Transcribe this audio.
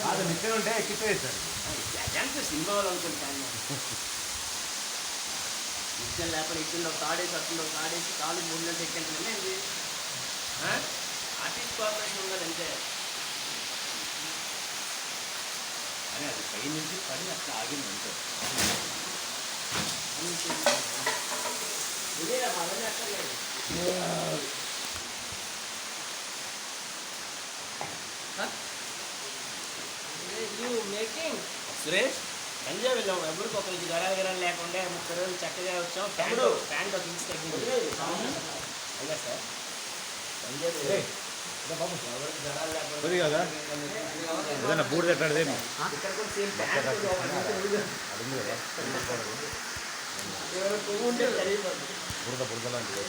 అది నిత్యం ఉంటే ఎక్కిపోయేస్తారు సినిమా వాళ్ళు అనుకుంటాను నిత్యం లేకపోతే ఇచ్చింది ఒక తాడేసి అట్లా ఒక తాడేసి కాలు 3 నెలలు ఎక్కించడమే ఇది ఆర్టిస్ట్ కార్పొరేషన్ ఉన్నది అంతే అని అది పై నుంచి పడి అట్లా ఆగింది అంతే ఇదేనా మనల్ని అక్కర్లేదు మేకింగ్ సురేష్ సంజయ్ వెళ్ళాం ఎవరికి ఒకరికి గరాలు లేకుండా 30 రోజులు చక్కగా వచ్చాం ప్యాంట్ ఒక ఇంచు తగ్గింది అయ్యా సార్ సంజయ్ కదా ఏదైనా బూడి తట్టాడు ఇక్కడ కూడా సేమ్ ప్యాంట్ బురద లాంటిది